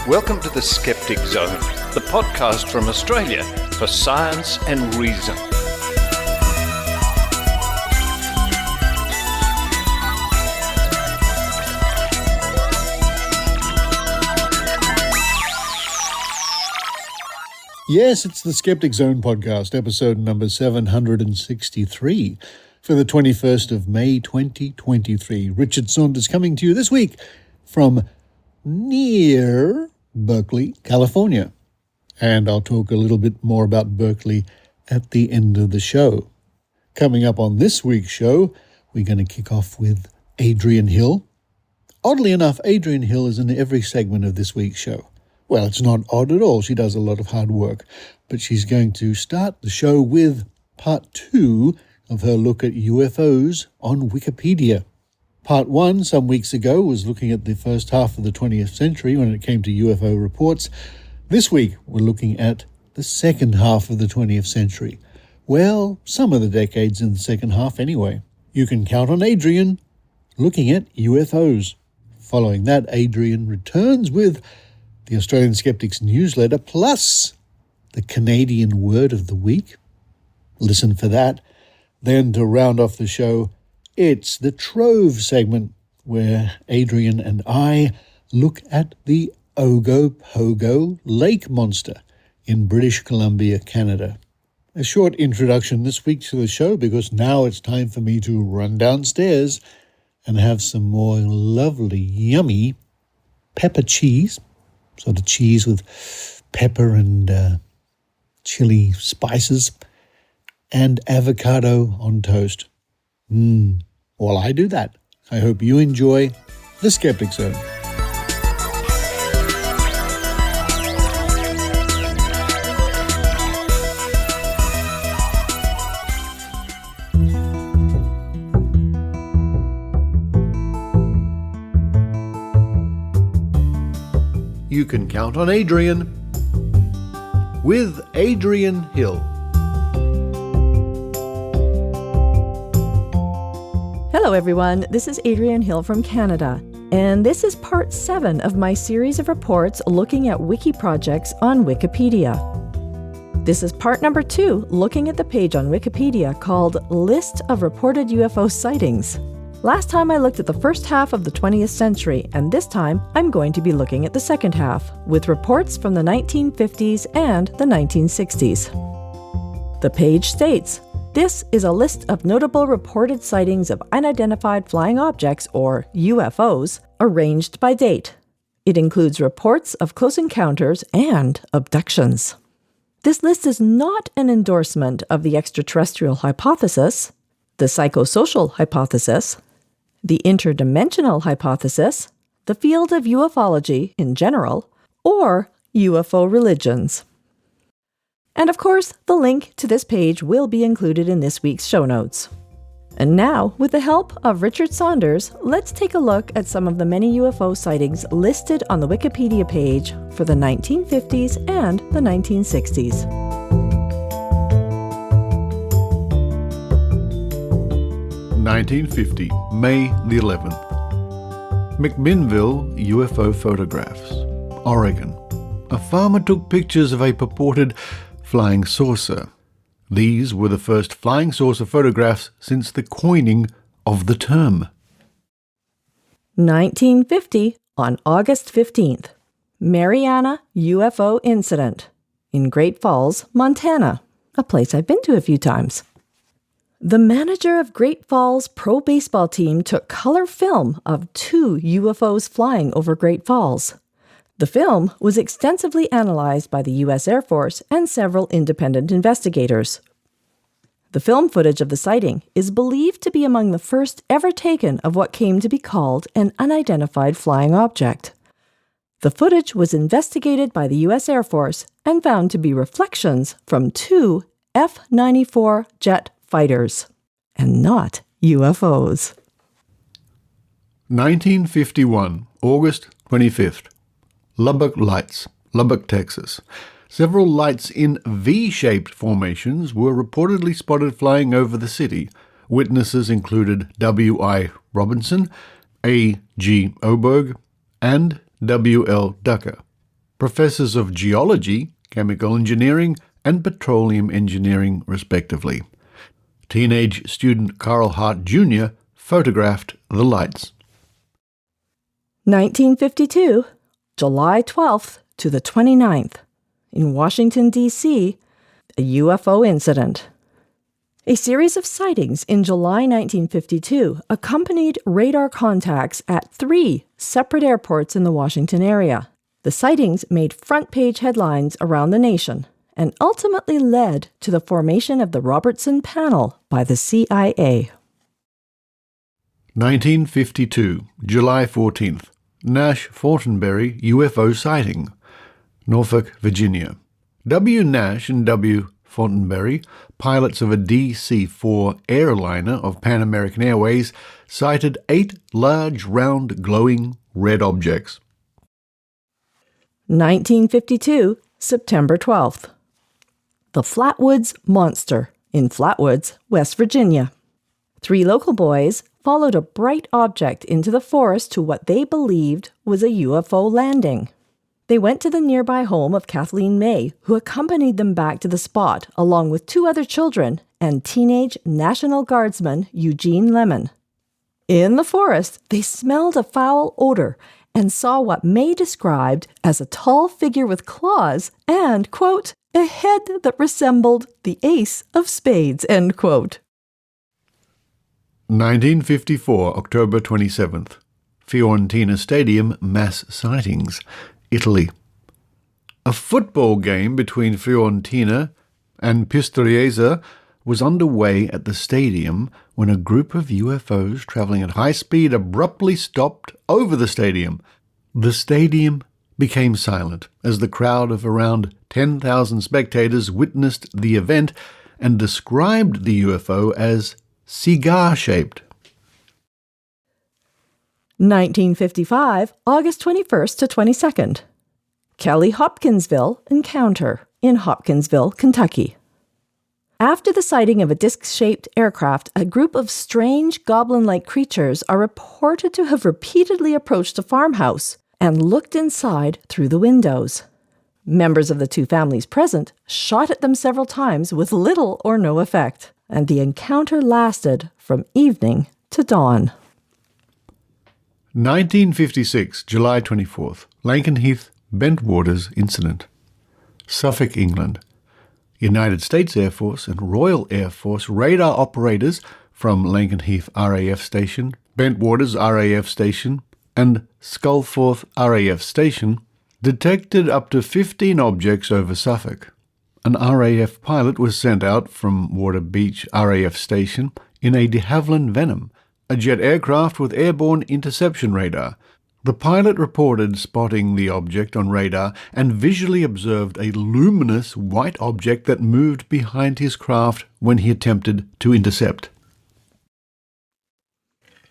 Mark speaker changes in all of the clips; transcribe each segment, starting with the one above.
Speaker 1: Welcome to the Skeptic Zone, the podcast from Australia for science and reason.
Speaker 2: Yes, it's the Skeptic Zone podcast, episode number 763 for the 21st of May 2023. Richard Saunders coming to you this week from near Berkeley, California. And I'll talk a little bit more about Berkeley at the end of the show. Coming up on this week's show, we're going to kick off with Adrienne Hill. Oddly enough, Adrienne Hill is in every segment of this week's show. Well, it's not odd at all. She does a lot of hard work. But she's going to start the show with part 2 of her look at UFOs on Wikipedia. Part 1, some weeks ago, was looking at the first half of the 20th century when it came to UFO reports. This week, we're looking at the second half of the 20th century. Well, some of the decades in the second half anyway. You can count on Adrienne looking at UFOs. Following that, Adrienne returns with the Australian Skeptics Newsletter, plus the Canadian Word of the Week. Listen for that. Then to round off the show, it's the Trove segment, where Adrienne and I look at the Ogopogo lake monster in British Columbia, Canada. A short introduction this week to the show, because now it's time for me to run downstairs and have some more lovely, yummy pepper cheese, sort of cheese with pepper and chili spices, and avocado on toast. While I do that, I hope you enjoy the Skeptic Zone. You can count on Adrienne with Adrienne Hill.
Speaker 3: Hello everyone, this is Adrienne Hill from Canada, and this is part 7 of my series of reports looking at wiki projects on Wikipedia. This is part number 2, looking at the page on Wikipedia called List of Reported UFO Sightings. Last time I looked at the first half of the 20th century, and this time I'm going to be looking at the second half, with reports from the 1950s and the 1960s. The page states, this is a list of notable reported sightings of unidentified flying objects, or UFOs, arranged by date. It includes reports of close encounters and abductions. This list is not an endorsement of the extraterrestrial hypothesis, the psychosocial hypothesis, the interdimensional hypothesis, the field of ufology in general, or UFO religions. And of course, the link to this page will be included in this week's show notes. And now, with the help of Richard Saunders, let's take a look at some of the many UFO sightings listed on the Wikipedia page for the 1950s and the 1960s.
Speaker 2: May the 11th. McMinnville UFO photographs, Oregon. A farmer took pictures of a purported flying saucer. These were the first flying saucer photographs since the coining of the term.
Speaker 3: 1950, on August 15th, Mariana UFO incident in Great Falls, Montana, a place I've been to a few times. The manager of Great Falls pro baseball team took color film of 2 UFOs flying over Great Falls. The film was extensively analyzed by the U.S. Air Force and several independent investigators. The film footage of the sighting is believed to be among the first ever taken of what came to be called an unidentified flying object. The footage was investigated by the U.S. Air Force and found to be reflections from 2 F-94 jet fighters, and not UFOs.
Speaker 2: 1951, August 25th. Lubbock Lights, Lubbock, Texas. Several lights in V-shaped formations were reportedly spotted flying over the city. Witnesses included W.I. Robinson, A.G. Oberg, and W.L. Ducker. professors of geology, chemical engineering, and petroleum engineering, respectively. Teenage student Carl Hart Jr. photographed the lights.
Speaker 3: 1952, July 12th to the 29th. In Washington, D.C., a UFO incident. A series of sightings in July 1952 accompanied radar contacts at 3 separate airports in the Washington area. The sightings made front-page headlines around the nation and ultimately led to the formation of the Robertson Panel by the CIA.
Speaker 2: 1952, July 14th. Nash Fortenberry UFO sighting, Norfolk, Virginia. W. Nash and W. Fortenberry, pilots of a DC-4 airliner of Pan American Airways, sighted 8 large, round, glowing red objects.
Speaker 3: 1952, September 12th. The Flatwoods Monster in Flatwoods, West Virginia. 3 local boys followed a bright object into the forest to what they believed was a UFO landing. They went to the nearby home of Kathleen May, who accompanied them back to the spot, along with 2 other children and teenage National Guardsman Eugene Lemon. In the forest, they smelled a foul odor and saw what May described as a tall figure with claws and, quote, a head that resembled the ace of spades, end quote.
Speaker 2: 1954, October 27th. Fiorentina Stadium mass sightings, Italy. A football game between Fiorentina and Pistoiese was underway at the stadium when a group of UFOs traveling at high speed abruptly stopped over the stadium. The stadium became silent as the crowd of around 10,000 spectators witnessed the event and described the UFO as cigar-shaped.
Speaker 3: 1955, August 21st to 22nd. Kelly Hopkinsville encounter in Hopkinsville, Kentucky. After the sighting of a disc-shaped aircraft, a group of strange goblin-like creatures are reported to have repeatedly approached a farmhouse and looked inside through the windows. Members of the 2 families present shot at them several times with little or no effect, and the encounter lasted from evening to dawn.
Speaker 2: 1956, July 24th. Lakenheath Bentwaters incident, Suffolk, England. United States Air Force and Royal Air Force radar operators from Lakenheath RAF Station, Bentwaters RAF Station, and Sculforth RAF Station detected up to 15 objects over Suffolk. An RAF pilot was sent out from Waterbeach RAF Station in a de Havilland Venom, a jet aircraft with airborne interception radar. The pilot reported spotting the object on radar and visually observed a luminous white object that moved behind his craft when he attempted to intercept.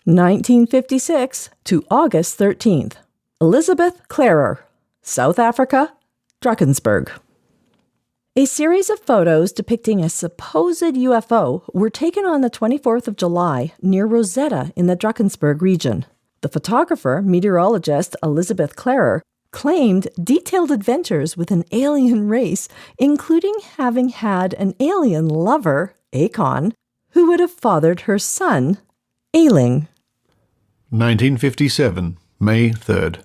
Speaker 3: 1956 to August 13th. Elizabeth Clarer, South Africa, Drakensberg. A series of photos depicting a supposed UFO were taken on the 24th of July near Rosetta in the Drakensberg region. The photographer, meteorologist Elizabeth Clarer, claimed detailed adventures with an alien race, including having had an alien lover, Akon, who would have fathered her son, Ailing.
Speaker 2: 1957, May 3rd.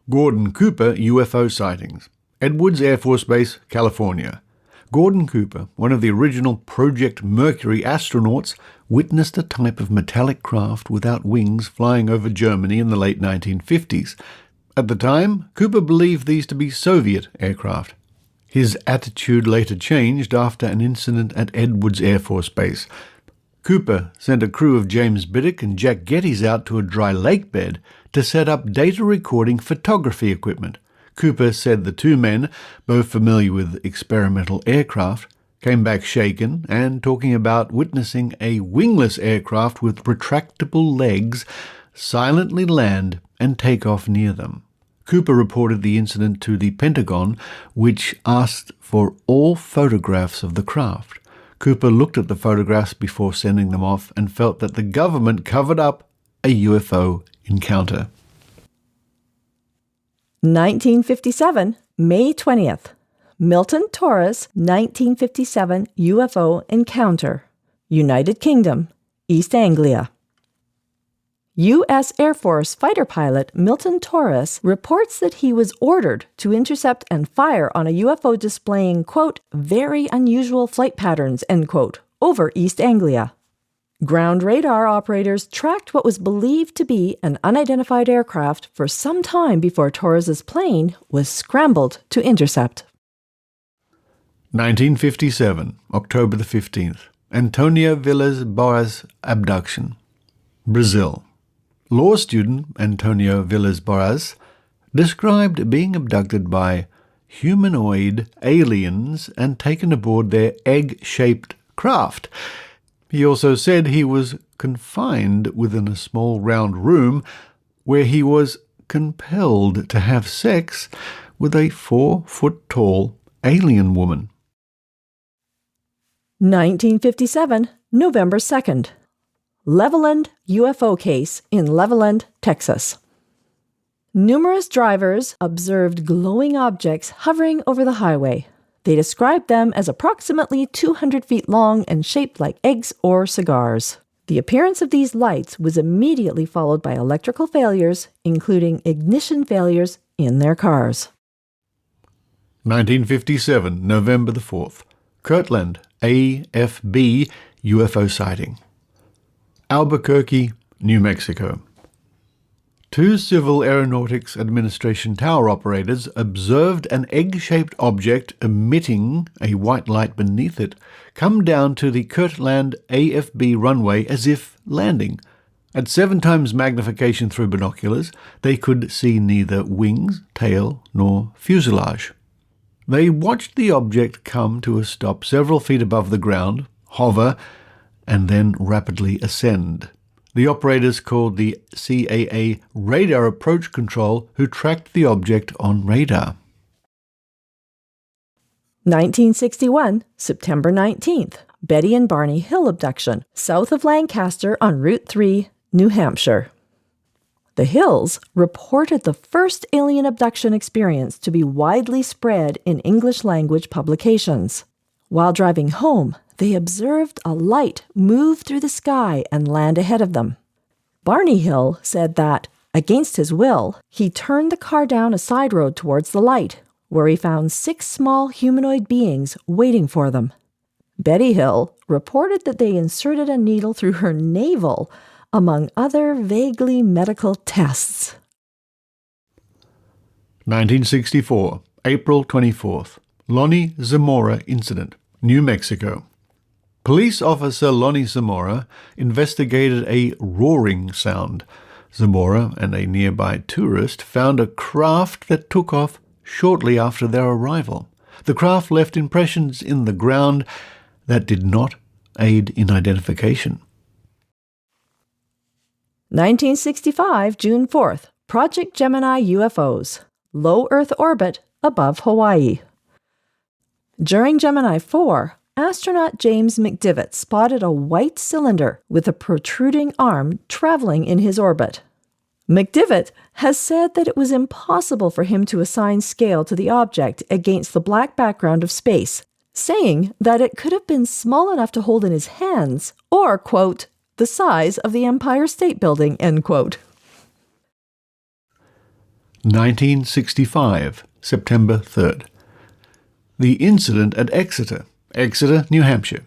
Speaker 2: Gordon Cooper UFO sightings, Edwards Air Force Base, California. Gordon Cooper, one of the original Project Mercury astronauts, witnessed a type of metallic craft without wings flying over Germany in the late 1950s. At the time, Cooper believed these to be Soviet aircraft. His attitude later changed after an incident at Edwards Air Force Base. Cooper sent a crew of James Biddick and Jack Geddes out to a dry lake bed to set up data recording photography equipment. Cooper said the 2 men, both familiar with experimental aircraft, came back shaken and talking about witnessing a wingless aircraft with retractable legs silently land and take off near them. Cooper reported the incident to the Pentagon, which asked for all photographs of the craft. Cooper looked at the photographs before sending them off and felt that the government covered up a UFO encounter.
Speaker 3: 1957, May 20th. Milton Torres 1957 UFO encounter. United Kingdom, East Anglia. U.S. Air Force fighter pilot Milton Torres reports that he was ordered to intercept and fire on a UFO displaying, quote, very unusual flight patterns, end quote, over East Anglia. Ground radar operators tracked what was believed to be an unidentified aircraft for some time before Torres's plane was scrambled to intercept.
Speaker 2: 1957, October the 15th. Antonio Villas Boas abduction. Brazil. Law student Antonio Villas Boas described being abducted by humanoid aliens and taken aboard their egg-shaped craft. He also said he was confined within a small round room where he was compelled to have sex with a 4-foot-tall alien woman.
Speaker 3: 1957, November 2nd. Leveland UFO case in Leveland, Texas. Numerous drivers observed glowing objects hovering over the highway. They described them as approximately 200 feet long and shaped like eggs or cigars. The appearance of these lights was immediately followed by electrical failures, including ignition failures in their cars.
Speaker 2: 1957, November the 4th. Kirtland, AFB UFO sighting. Albuquerque, New Mexico. 2 Civil Aeronautics Administration tower operators observed an egg-shaped object emitting a white light beneath it come down to the Kirtland AFB runway as if landing. At 7 times magnification through binoculars, they could see neither wings, tail, nor fuselage. They watched the object come to a stop several feet above the ground, hover, and then rapidly ascend. The operators called the CAA Radar Approach Control, who tracked the object on radar.
Speaker 3: 1961, September 19th. Betty and Barney Hill abduction, south of Lancaster on Route 3, New Hampshire. The Hills reported the first alien abduction experience to be widely spread in English-language publications. While driving home, they observed a light move through the sky and land ahead of them. Barney Hill said that, against his will, he turned the car down a side road towards the light, where he found 6 small humanoid beings waiting for them. Betty Hill reported that they inserted a needle through her navel, among other vaguely medical tests.
Speaker 2: 1964, April 24th. Lonnie Zamora incident, New Mexico. Police officer Lonnie Zamora investigated a roaring sound. Zamora and a nearby tourist found a craft that took off shortly after their arrival. The craft left impressions in the ground that did not aid in identification.
Speaker 3: 1965, June 4th. Project Gemini UFOs. Low Earth orbit above Hawaii. During Gemini 4, astronaut James McDivitt spotted a white cylinder with a protruding arm traveling in his orbit. McDivitt has said that it was impossible for him to assign scale to the object against the black background of space, saying that it could have been small enough to hold in his hands or, quote, the size of the Empire State Building, end quote.
Speaker 2: 1965, September 3rd. The incident at Exeter, New Hampshire.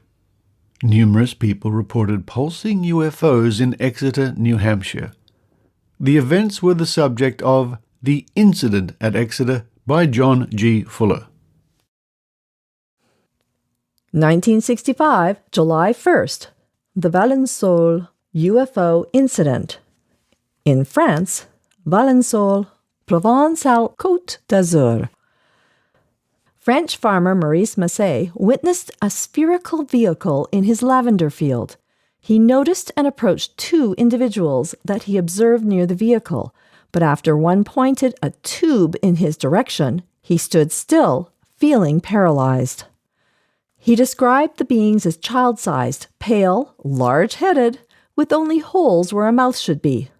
Speaker 2: Numerous people reported pulsing UFOs in Exeter, New Hampshire. The events were the subject of The Incident at Exeter by John G. Fuller.
Speaker 3: 1965, July 1st. The Valensole UFO incident. In France, Valensole, Provence-Alpes-Côte d'Azur. French farmer Maurice Massé witnessed a spherical vehicle in his lavender field. He noticed and approached 2 individuals that he observed near the vehicle, but after one pointed a tube in his direction, he stood still, feeling paralyzed. He described the beings as child-sized, pale, large-headed, with only holes where a mouth should be.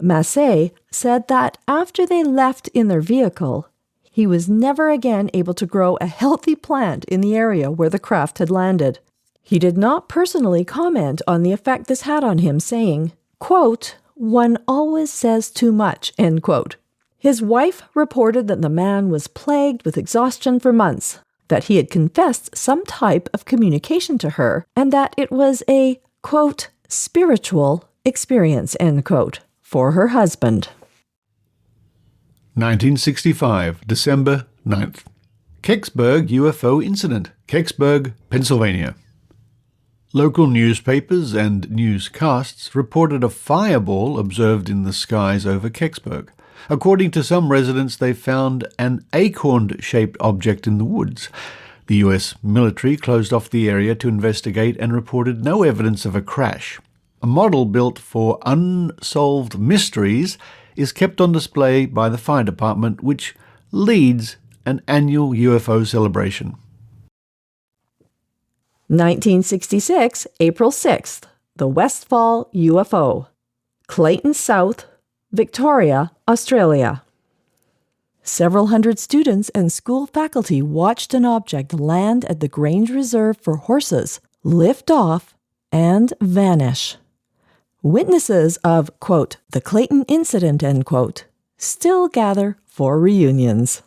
Speaker 3: Massey, said that after they left in their vehicle, he was never again able to grow a healthy plant in the area where the craft had landed. He did not personally comment on the effect this had on him, saying, quote, "One always says too much," end quote. His wife reported that the man was plagued with exhaustion for months, that he had confessed some type of communication to her, and that it was a, quote, "spiritual experience," end quote, for her husband.
Speaker 2: 1965, December 9th. Kecksburg UFO incident, Kecksburg, Pennsylvania. Local newspapers and newscasts reported a fireball observed in the skies over Kecksburg. According to some residents, they found an acorn-shaped object in the woods. The U.S. military closed off the area to investigate and reported no evidence of a crash. A model built for unsolved mysteries is kept on display by the fire department, which leads an annual UFO celebration.
Speaker 3: 1966, April 6th, the Westfall UFO, Clayton South, Victoria, Australia. Several hundred students and school faculty watched an object land at the Grange Reserve for Horses, lift off, and vanish. Witnesses of, quote, "the Clayton incident," end quote, still gather for reunions.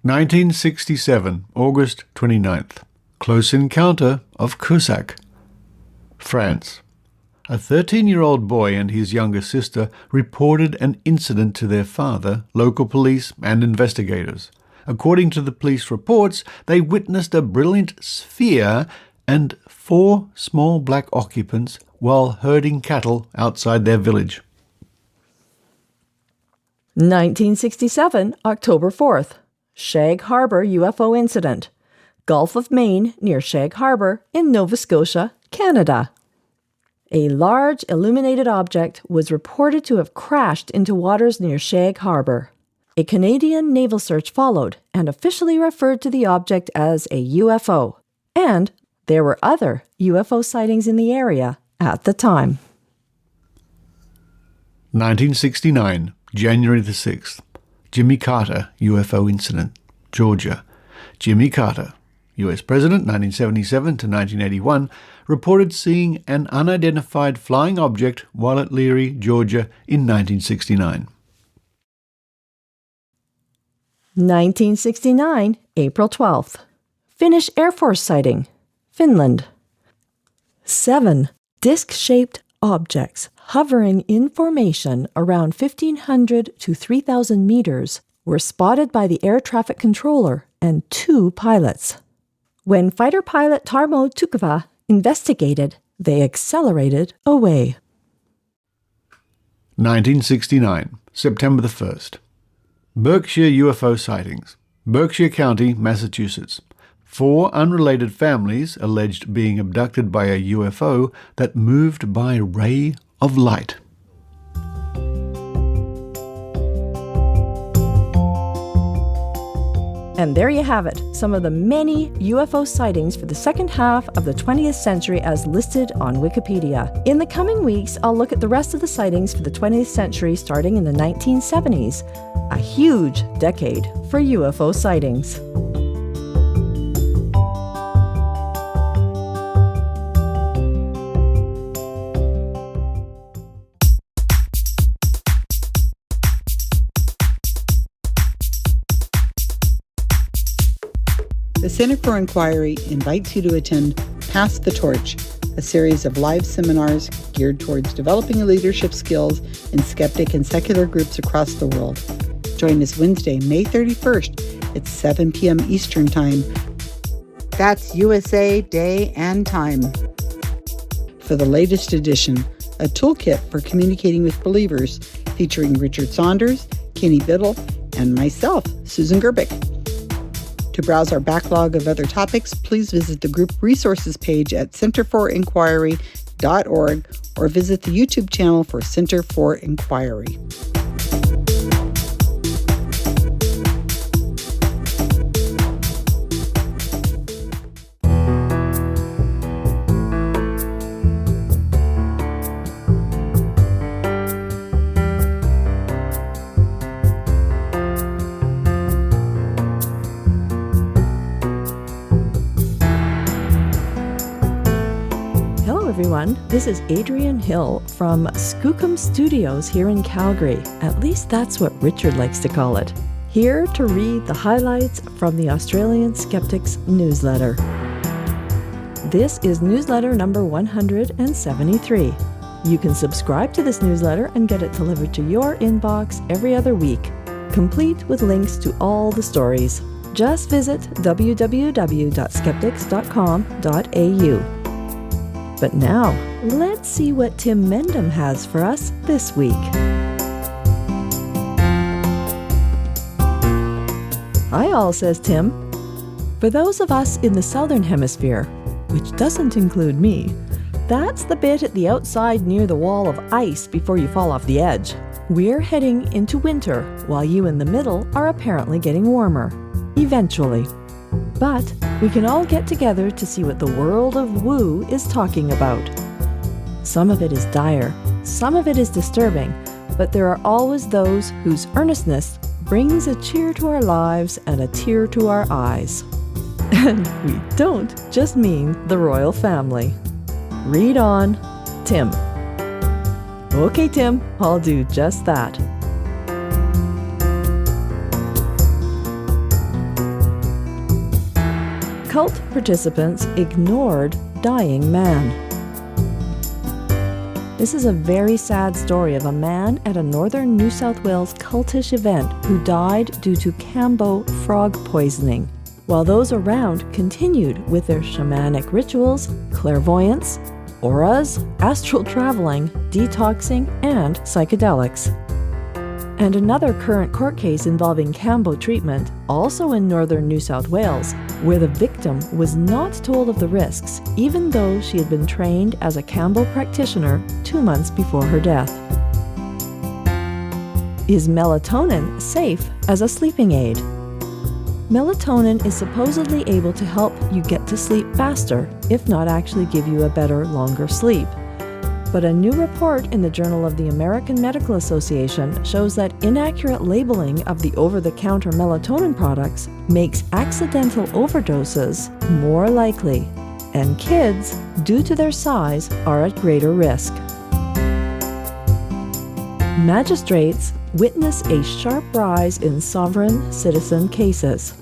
Speaker 2: 1967, August 29th. Close encounter of Cusack, France. A 13-year-old boy and his younger sister reported an incident to their father, local police, and investigators. According to the police reports, they witnessed a brilliant sphere and 4 small black occupants while herding cattle outside their village.
Speaker 3: 1967, October 4th, Shag Harbor UFO incident, Gulf of Maine near Shag Harbor in Nova Scotia, Canada. A large illuminated object was reported to have crashed into waters near Shag Harbor. A Canadian naval search followed and officially referred to the object as a UFO, and there were other UFO sightings in the area at the time.
Speaker 2: 1969, January the 6th. Jimmy Carter UFO incident, Georgia. Jimmy Carter, U.S. President 1977 to 1981, reported seeing an unidentified flying object while at Leary, Georgia in 1969.
Speaker 3: 1969, April 12th. Finnish Air Force sighting, Finland. 7 disc-shaped objects hovering in formation around 1,500 to 3,000 meters were spotted by the air traffic controller and 2 pilots. When fighter pilot Tarmo Tukava investigated, they accelerated away.
Speaker 2: 1969, September the 1st. Berkshire UFO sightings, Berkshire County, Massachusetts. 4 unrelated families alleged being abducted by a UFO that moved by ray of light.
Speaker 3: And there you have it, some of the many UFO sightings for the second half of the 20th century as listed on Wikipedia. In the coming weeks, I'll look at the rest of the sightings for the 20th century starting in the 1970s, a huge decade for UFO sightings.
Speaker 4: The Center for Inquiry invites you to attend Pass the Torch, a series of live seminars geared towards developing leadership skills in skeptic and secular groups across the world. Join us Wednesday, May 31st at 7 p.m. Eastern Time. That's USA Day and Time. For the latest edition, a toolkit for communicating with believers featuring Richard Saunders, Kenny Biddle, and myself, Susan Gerbic. To browse our backlog of other topics, please visit the group resources page at centerforinquiry.org or visit the YouTube channel for Center for Inquiry.
Speaker 3: everyone. This is Adrienne Hill from Skookum Studios here in Calgary. At least that's what Richard likes to call it. Here to read the highlights from the Australian Skeptics Newsletter. This is newsletter number 173. You can subscribe to this newsletter and get it delivered to your inbox every other week, complete with links to all the stories. Just visit www.skeptics.com.au. But now, let's see what Tim Mendham has for us this week. Hi all, says Tim. For those of us in the southern hemisphere, which doesn't include me, that's the bit at the outside near the wall of ice before you fall off the edge. We're heading into winter, while you in the middle are apparently getting warmer. Eventually. But we can all get together to see what the world of woo is talking about. Some of it is dire, some of it is disturbing, but there are always those whose earnestness brings a cheer to our lives and a tear to our eyes. And we don't just mean the royal family. Read on, Tim. Okay, Tim, I'll do just that. Cult participants ignored dying man. This is a very sad story of a man at a northern New South Wales cultish event who died due to Cambo frog poisoning, while those around continued with their shamanic rituals, clairvoyance, auras, astral traveling, detoxing, and psychedelics. And another current court case involving Cambo treatment, also in northern New South Wales, where the victim was not told of the risks, even though she had been trained as a Cambo practitioner 2 months before her death. Is melatonin safe as a sleeping aid? Melatonin is supposedly able to help you get to sleep faster, if not actually give you a better, longer sleep. But a new report in the Journal of the American Medical Association shows that inaccurate labeling of the over-the-counter melatonin products makes accidental overdoses more likely, and kids, due to their size, are at greater risk. Magistrates witness a sharp rise in sovereign citizen cases.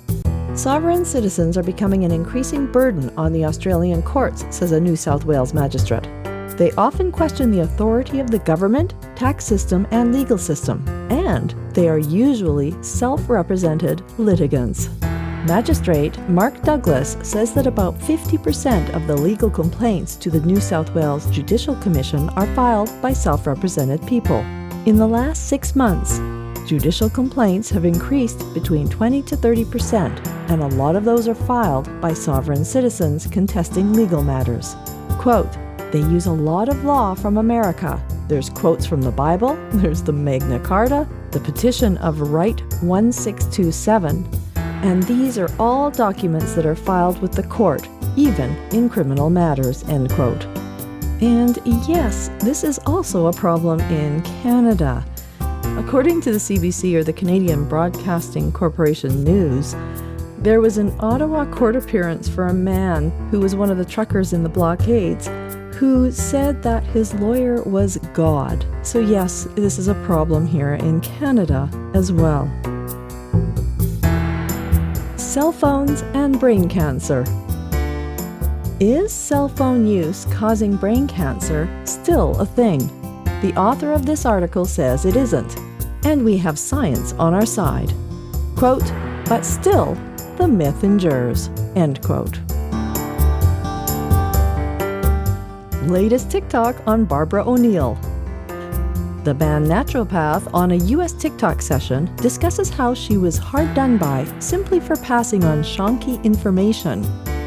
Speaker 3: Sovereign citizens are becoming an increasing burden on the Australian courts, says a New South Wales magistrate. They often question the authority of the government, tax system, and legal system, and they are usually self-represented litigants. Magistrate Mark Douglas says that about 50% of the legal complaints to the New South Wales Judicial Commission are filed by self-represented people. In the last 6 months, judicial complaints have increased between 20 to 30%, and a lot of those are filed by sovereign citizens contesting legal matters. Quote, they use a lot of law from America. There's quotes from the Bible, there's the Magna Carta, the Petition of Right 1627, and these are all documents that are filed with the court, even in criminal matters, end quote. And yes, this is also a problem in Canada. According to the CBC, or the Canadian Broadcasting Corporation News, there was an Ottawa court appearance for a man who was one of the truckers in the blockades who said that his lawyer was God. So yes, this is a problem here in Canada as well. Cell phones and brain cancer. Is cell phone use causing brain cancer still a thing? The author of this article says it isn't, and we have science on our side. Quote, but still, the myth endures, end quote. Latest TikTok on Barbara O'Neill. The band Naturopath, on a U.S. TikTok session, discusses how she was hard done by simply for passing on shonky information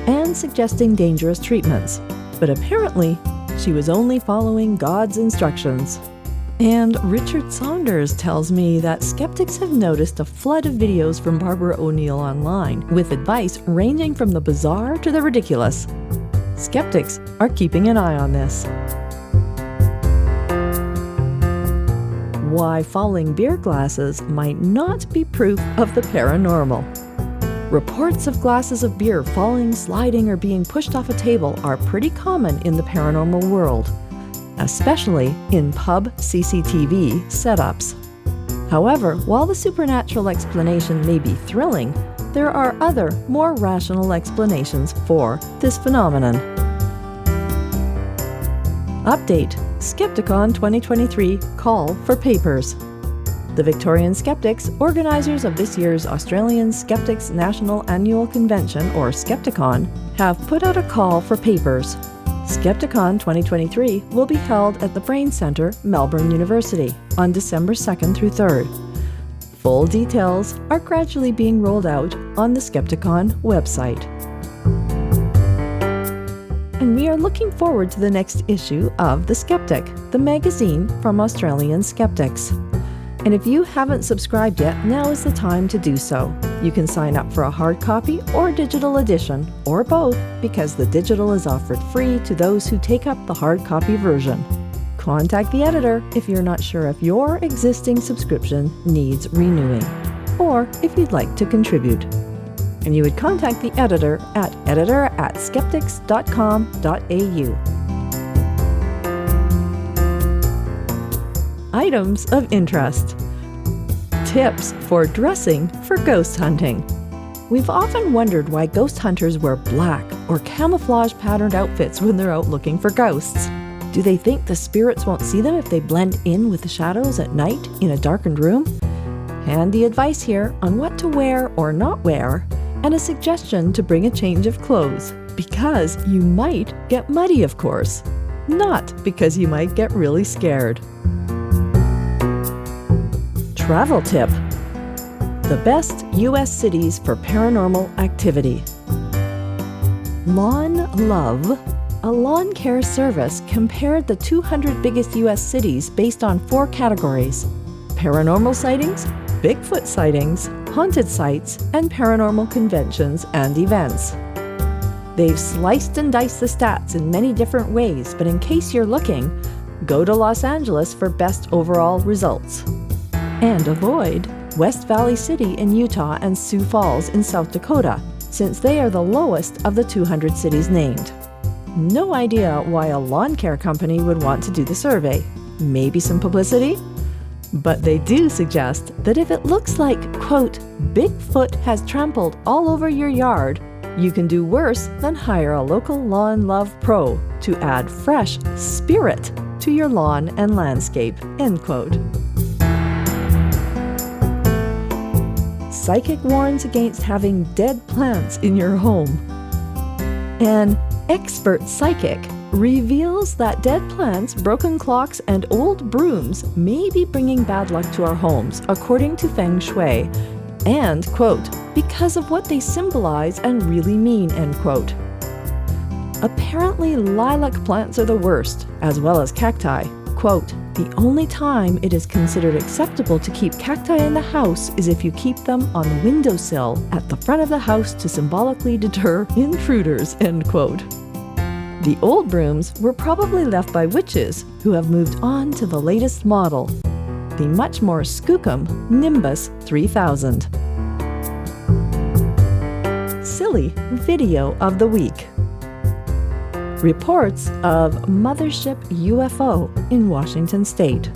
Speaker 3: and suggesting dangerous treatments. But apparently, she was only following God's instructions. And Richard Saunders tells me that skeptics have noticed a flood of videos from Barbara O'Neill online, with advice ranging from the bizarre to the ridiculous. Skeptics are keeping an eye on this. Why falling beer glasses might not be proof of the paranormal. Reports of glasses of beer falling, sliding, or being pushed off a table are pretty common in the paranormal world, especially in pub CCTV setups. However, while the supernatural explanation may be thrilling, there are other, more rational explanations for this phenomenon. Update: Skepticon 2023 call for papers. The Victorian Skeptics, organisers of this year's Australian Skeptics National Annual Convention, or Skepticon, have put out a call for papers. Skepticon 2023 will be held at the Brain Centre, Melbourne University, on December 2nd through 3rd. Full details are gradually being rolled out on the Skepticon website. And we are looking forward to the next issue of The Skeptic, the magazine from Australian skeptics. And if you haven't subscribed yet, now is the time to do so. You can sign up for a hard copy or digital edition, or both, because the digital is offered free to those who take up the hard copy version. Contact the editor if you're not sure if your existing subscription needs renewing, or if you'd like to contribute. And you would contact the editor at editor@skeptics.com.au. Items of interest. Tips for dressing for ghost hunting. We've often wondered why ghost hunters wear black or camouflage patterned outfits when they're out looking for ghosts. Do they think the spirits won't see them if they blend in with the shadows at night in a darkened room? Handy advice here on what to wear or not wear, and a suggestion to bring a change of clothes, because you might get muddy, of course. Not because you might get really scared. Travel tip: the best U.S. cities for paranormal activity. Lawn Love, a lawn care service, compared the 200 biggest U.S. cities based on 4 categories: paranormal sightings, Bigfoot sightings, haunted sites, and paranormal conventions and events. They've sliced and diced the stats in many different ways, but in case you're looking, go to Los Angeles for best overall results. And avoid West Valley City in Utah and Sioux Falls in South Dakota, since they are the lowest of the 200 cities named. No idea why a lawn care company would want to do the survey. Maybe some publicity? But they do suggest that if it looks like, quote, Bigfoot has trampled all over your yard, you can do worse than hire a local Lawn Love pro to add fresh spirit to your lawn and landscape, end quote. Psychic warns against having dead plants in your home. An expert psychic reveals that dead plants, broken clocks, and old brooms may be bringing bad luck to our homes, according to Feng Shui, and, quote, because of what they symbolize and really mean, end quote. Apparently, lilac plants are the worst, as well as cacti. Quote, the only time it is considered acceptable to keep cacti in the house is if you keep them on the windowsill at the front of the house to symbolically deter intruders, end quote. The old brooms were probably left by witches who have moved on to the latest model, the much more Skookum Nimbus 3000. Silly Video of the Week. Reports of Mothership UFO in Washington State.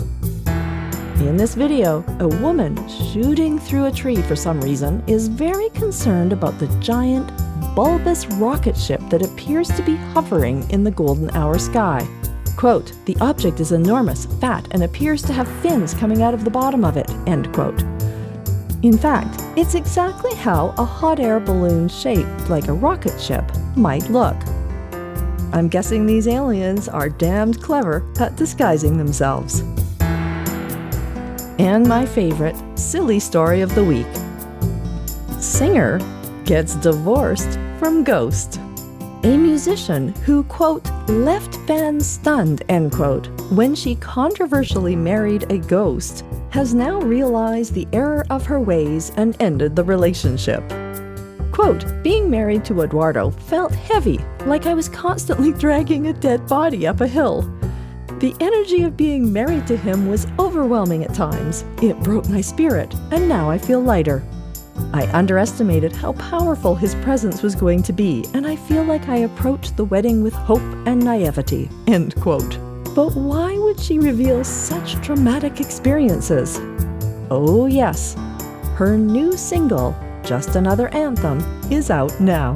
Speaker 3: In this video, a woman shooting through a tree for some reason is very concerned about the giant, bulbous rocket ship that appears to be hovering in the golden hour sky. Quote, the object is enormous, fat, and appears to have fins coming out of the bottom of it, end quote. In fact, it's exactly how a hot air balloon shaped like a rocket ship might look. I'm guessing these aliens are damned clever at disguising themselves. And my favorite silly story of the week. Singer gets divorced from ghost. A musician who, quote, left fans stunned, end quote, when she controversially married a ghost, has now realized the error of her ways and ended the relationship. Quote, being married to Eduardo felt heavy, like I was constantly dragging a dead body up a hill. The energy of being married to him was overwhelming at times. It broke my spirit, and now I feel lighter. I underestimated how powerful his presence was going to be, and I feel like I approached the wedding with hope and naivety." End quote. But why would she reveal such dramatic experiences? Oh yes, her new single, Just Another Anthem, is out now.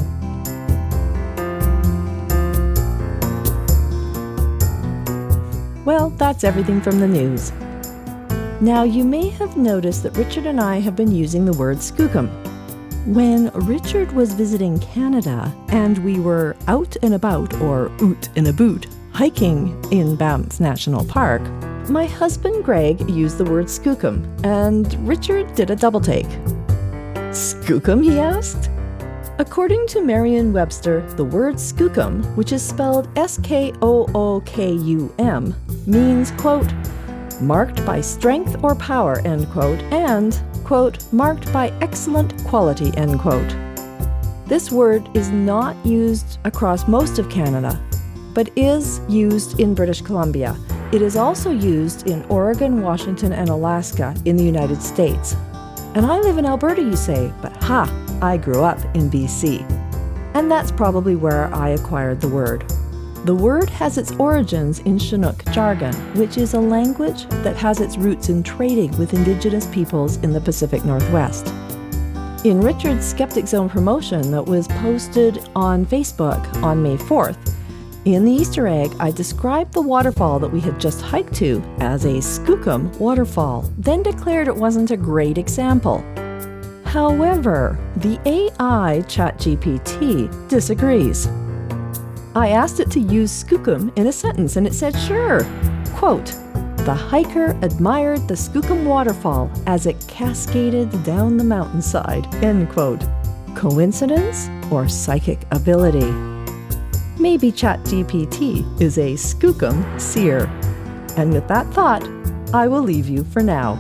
Speaker 3: Well, that's everything from the news. Now, you may have noticed that Richard and I have been using the word Skookum. When Richard was visiting Canada and we were out and about, or oot in a boot, hiking in Banff National Park, my husband Greg used the word Skookum, and Richard did a double take. "Skookum?" he asked. According to Merriam-Webster, the word Skookum, which is spelled Skookum, means, quote, "marked by strength or power," end quote, and, quote, "marked by excellent quality," end quote. This word is not used across most of Canada, but is used in British Columbia. It is also used in Oregon, Washington, and Alaska in the United States. And I live in Alberta, you say, but I grew up in BC. And that's probably where I acquired the word. The word has its origins in Chinook jargon, which is a language that has its roots in trading with Indigenous peoples in the Pacific Northwest. In Richard's Skeptic Zone promotion that was posted on Facebook on May 4th, in the Easter egg, I described the waterfall that we had just hiked to as a Skookum waterfall, then declared it wasn't a great example. However, the AI ChatGPT disagrees. I asked it to use Skookum in a sentence, and it said sure. Quote, "The hiker admired the Skookum waterfall as it cascaded down the mountainside," end quote. Coincidence or psychic ability? Maybe ChatGPT is a Skookum seer. And with that thought, I will leave you for now.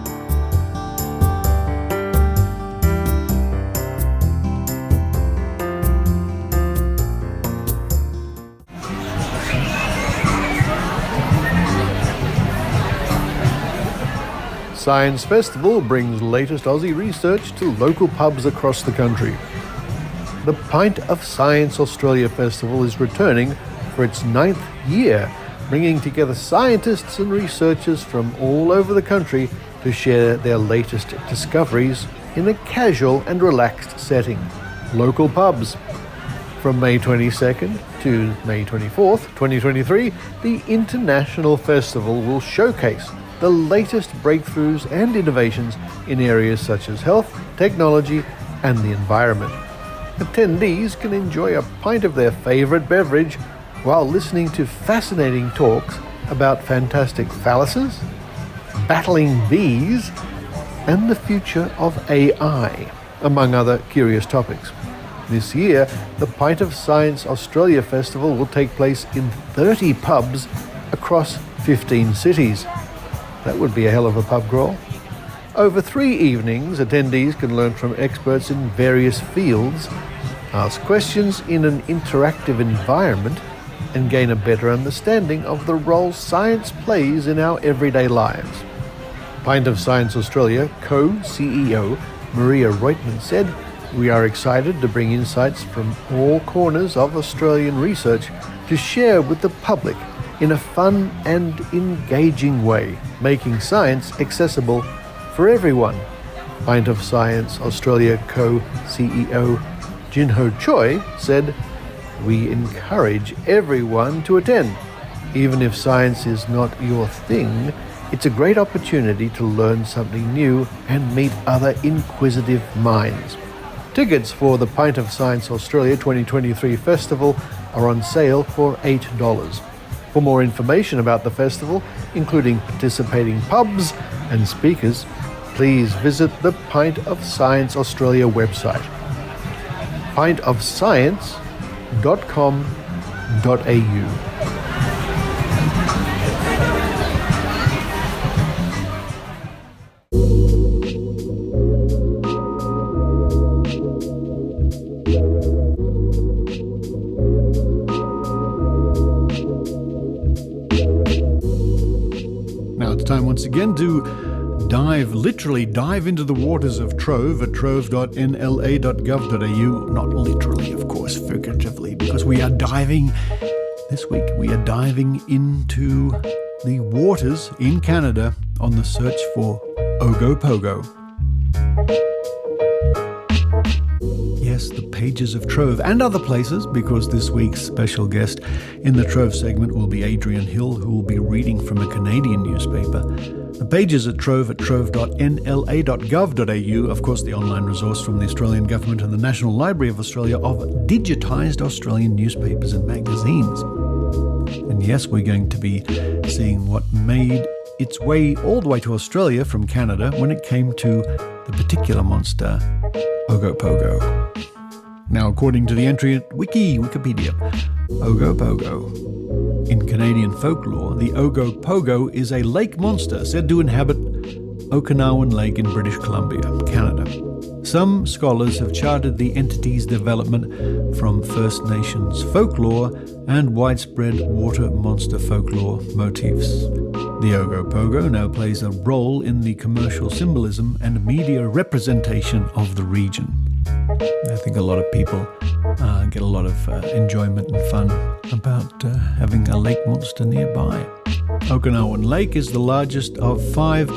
Speaker 2: Science Festival brings latest Aussie research to local pubs across the country. The Pint of Science Australia Festival is returning for its 9th year, bringing together scientists and researchers from all over the country to share their latest discoveries in a casual and relaxed setting. Local pubs. From May 22nd to May 24th, 2023, the International Festival will showcase the latest breakthroughs and innovations in areas such as health, technology, and the environment. Attendees can enjoy a pint of their favorite beverage while listening to fascinating talks about fantastic phalluses, battling bees, and the future of AI, among other curious topics. This year, the Pint of Science Australia Festival will take place in 30 pubs across 15 cities. That would be a hell of a pub crawl. Over 3 evenings, attendees can learn from experts in various fields, ask questions in an interactive environment, and gain a better understanding of the role science plays in our everyday lives. Pint of Science Australia co-CEO Maria Reutman said, "We are excited to bring insights from all corners of Australian research to share with the public in a fun and engaging way, making science accessible for everyone." Pint of Science Australia co-CEO Jinho Choi said, "We encourage everyone to attend. Even if science is not your thing, it's a great opportunity to learn something new and meet other inquisitive minds." Tickets for the Pint of Science Australia 2023 Festival are on sale for $8. For more information about the festival, including participating pubs and speakers, please visit the Pint of Science Australia website, pintofscience.com.au. Now it's time once again to literally dive into the waters of Trove at trove.nla.gov.au. Not literally, of course, figuratively, because this week we are diving into the waters in Canada on the search for Ogopogo. Yes, the pages of Trove and other places, because this week's special guest in the Trove segment will be Adrienne Hill, who will be reading from a Canadian newspaper. The pages at Trove at trove.nla.gov.au, of course the online resource from the Australian Government and the National Library of Australia of digitised Australian newspapers and magazines. And yes, we're going to be seeing what made its way all the way to Australia from Canada when it came to the particular monster, Ogopogo. Now, according to the entry at Wikipedia, Ogopogo. In Canadian folklore, the Ogopogo is a lake monster said to inhabit Okanawan Lake in British Columbia, Canada. Some scholars have charted the entity's development from First Nations folklore and widespread water monster folklore motifs. The Ogopogo now plays a role in the commercial symbolism and media representation of the region. I think a lot of people get a lot of enjoyment and fun about having a lake monster nearby. Okanawan Lake is the largest of 5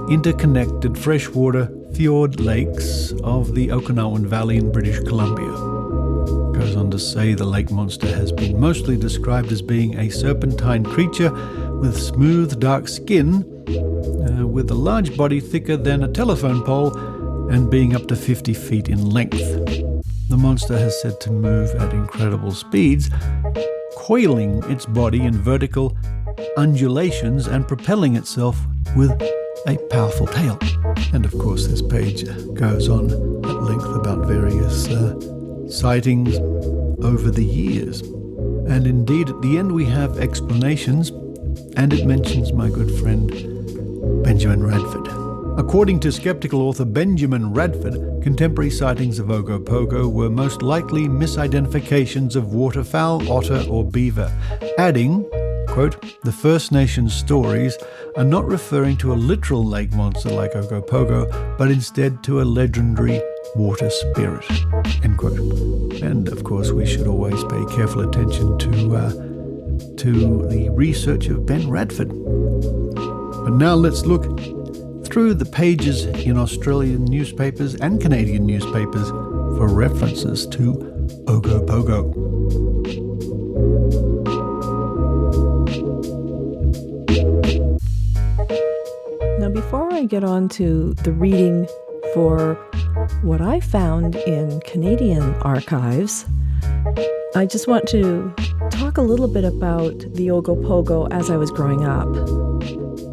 Speaker 2: interconnected freshwater fjord lakes of the Okanawan Valley in British Columbia. It goes on to say the lake monster has been mostly described as being a serpentine creature with smooth, dark skin, with a large body thicker than a telephone pole and being up to 50 feet in length. The monster has said to move at incredible speeds, coiling its body in vertical undulations and propelling itself with a powerful tail. And of course this page goes on at length about various sightings over the years. And indeed at the end we have explanations, and it mentions my good friend Benjamin Radford. According to skeptical author Benjamin Radford, contemporary sightings of Ogopogo were most likely misidentifications of waterfowl, otter or beaver, adding, quote, "The First Nations stories are not referring to a literal lake monster like Ogopogo, but instead to a legendary water spirit," end quote. And of course we should always pay careful attention to the research of Ben Radford. But now let's look through the pages in Australian newspapers and Canadian newspapers for references to Ogopogo.
Speaker 3: Now, before I get on to the reading for what I found in Canadian archives, I just want to talk a little bit about the Ogopogo as I was growing up.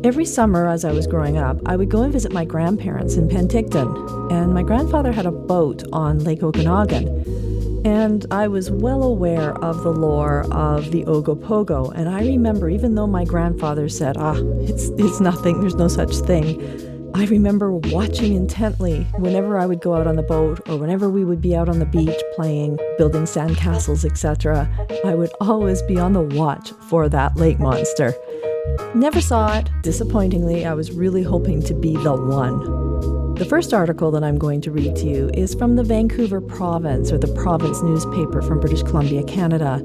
Speaker 3: Every summer as I was growing up, I would go and visit my grandparents in Penticton, and my grandfather had a boat on Lake Okanagan, and I was well aware of the lore of the Ogopogo, and I remember, even though my grandfather said, it's nothing, there's no such thing, I remember watching intently whenever I would go out on the boat or whenever we would be out on the beach playing, building sandcastles, etc. I would always be on the watch for that lake monster. Never saw it. Disappointingly, I was really hoping to be the one. The first article that I'm going to read to you is from the Vancouver Province, or the Province newspaper from British Columbia, Canada,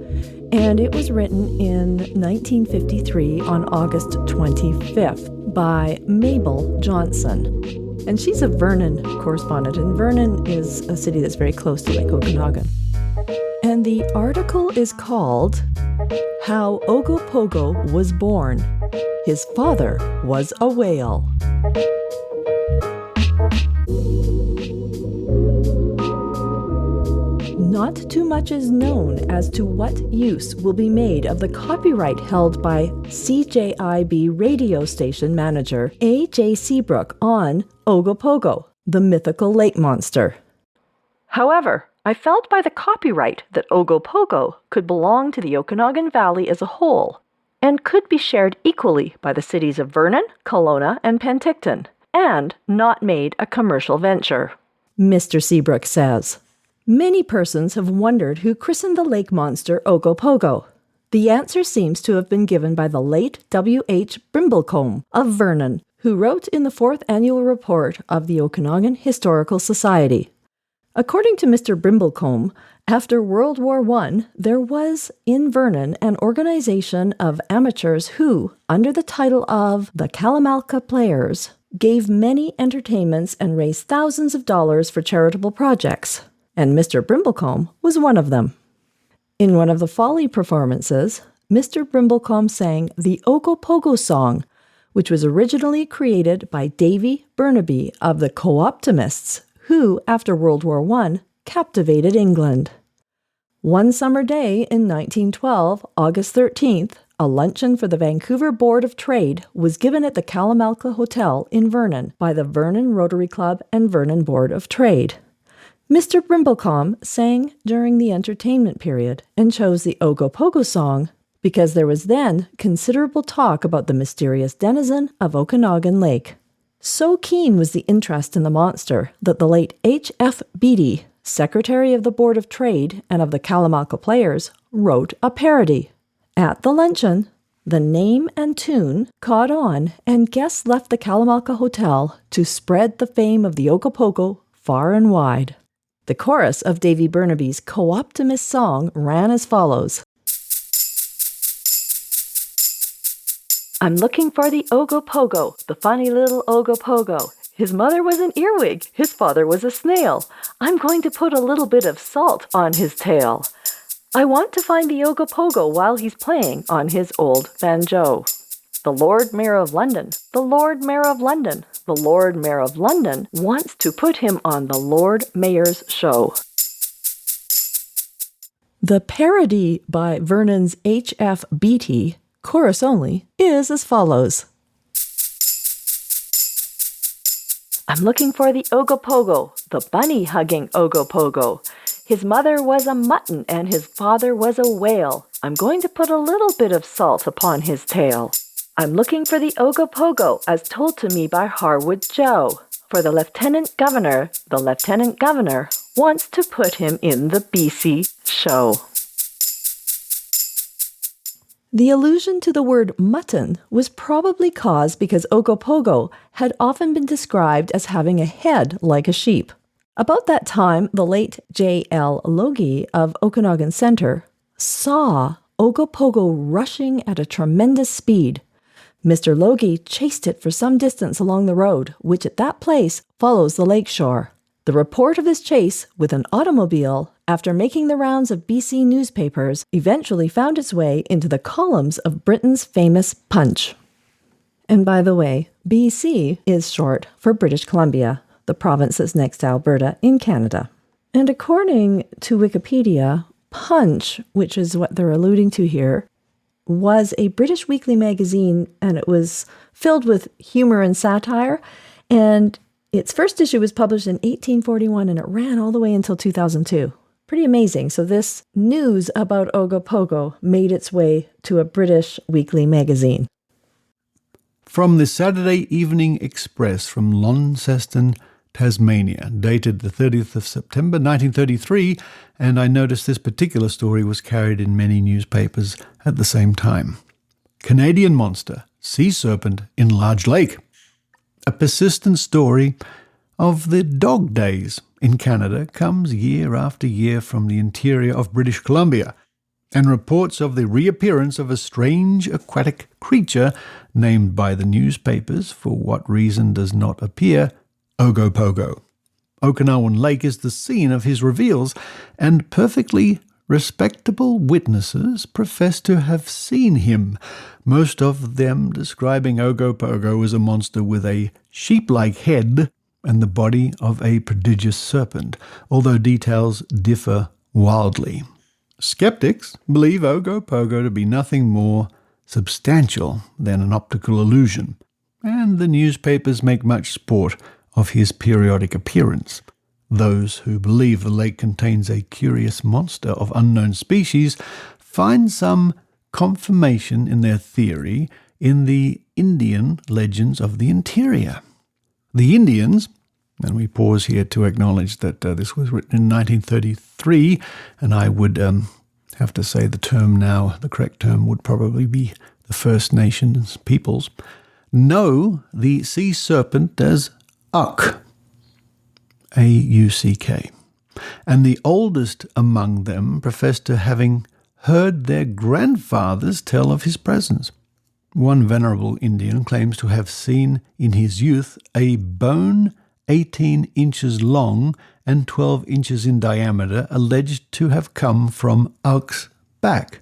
Speaker 3: and it was written in 1953 on August 25th by Mabel Johnson. And she's a Vernon correspondent, and Vernon is a city that's very close to Lake Okanagan. And the article is called How Ogopogo Was Born. His father was a whale. Not too much is known as to what use will be made of the copyright held by CJIB radio station manager A.J. Seabrook on Ogopogo, the mythical lake monster. However, I felt by the copyright that Ogopogo could belong to the Okanagan Valley as a whole, and could be shared equally by the cities of Vernon, Kelowna, and Penticton, and not made a commercial venture. Mr. Seabrook says, many persons have wondered who christened the lake monster Ogopogo. The answer seems to have been given by the late W.H. Brimblecombe of Vernon, who wrote in the 4th annual report of the Okanagan Historical Society. According to Mr. Brimblecombe, after World War I, there was in Vernon an organization of amateurs who, under the title of the Kalamalka Players, gave many entertainments and raised thousands of dollars for charitable projects, and Mr. Brimblecombe was one of them. In one of the Folly performances, Mr. Brimblecombe sang the Ogopogo song, which was originally created by Davy Burnaby of the Co-optimists, who, after World War I, captivated England. One summer day in 1912, August 13th, a luncheon for the Vancouver Board of Trade was given at the Kalamalka Hotel in Vernon by the Vernon Rotary Club and Vernon Board of Trade. Mr. Brimblecombe sang during the entertainment period and chose the Ogopogo song because there was then considerable talk about the mysterious denizen of Okanagan Lake. So keen was the interest in the monster that the late H.F. Beattie, Secretary of the Board of Trade and of the Kalamalka Players, wrote a parody. At the luncheon, the name and tune caught on, and guests left the Kalamalka Hotel to spread the fame of the Ogopogo far and wide. The chorus of Davy Burnaby's Co-optimist song ran as follows. I'm looking for the Ogopogo, the funny little Ogopogo. His mother was an earwig, his father was a snail. I'm going to put a little bit of salt on his tail. I want to find the Ogopogo while he's playing on his old banjo. The Lord Mayor of London, the Lord Mayor of London, the Lord Mayor of London wants to put him on the Lord Mayor's show. The parody by Vernon's H.F. Beattie, chorus only, is as follows. I'm looking for the Ogopogo, the bunny-hugging Ogopogo. His mother was a mutton and his father was a whale. I'm going to put a little bit of salt upon his tail. I'm looking for the Ogopogo, as told to me by Harwood Joe. For the Lieutenant Governor wants to put him in the BC show. The allusion to the word mutton was probably caused because Ogopogo had often been described as having a head like a sheep. About that time, the late J.L. Logie of Okanagan Centre saw Ogopogo rushing at a tremendous speed. Mr. Logie chased it for some distance along the road, which at that place follows the lakeshore. The report of his chase with an automobile, after making the rounds of BC newspapers, eventually found its way into the columns of Britain's famous Punch. And by the way, BC is short for British Columbia, the province that's next to Alberta in Canada. And according to Wikipedia, Punch, which is what they're alluding to here, was a British weekly magazine, and it was filled with humor and satire, and its first issue was published in 1841, and it ran all the way until 2002. Pretty amazing. So this news about Ogopogo made its way to a British weekly magazine.
Speaker 2: From the Saturday Evening Express from Launceston, Tasmania, dated the 30th of September 1933, and I noticed this particular story was carried in many newspapers at the same time. Canadian monster, sea serpent in large lake. A persistent story of the dog days in Canada comes year after year from the interior of British Columbia, and reports of the reappearance of a strange aquatic creature named by the newspapers, for what reason does not appear, Ogopogo. Okanawan Lake is the scene of his reveals, and perfectly respectable witnesses profess to have seen him, most of them describing Ogopogo as a monster with a sheep-like head and the body of a prodigious serpent, although details differ wildly. Skeptics believe Ogopogo to be nothing more substantial than an optical illusion, and the newspapers make much sport of his periodic appearance. Those who believe the lake contains a curious monster of unknown species find some confirmation in their theory in the Indian legends of the interior. The Indians, and we pause here to acknowledge that this was written in 1933, and I would have to say the correct term would probably be the First Nations peoples. know the sea serpent as Uk, A-U-C-K, and the oldest among them profess to having heard their grandfathers tell of his presence. One venerable Indian claims to have seen in his youth a bone 18 inches long and 12 inches in diameter, alleged to have come from Uk's back.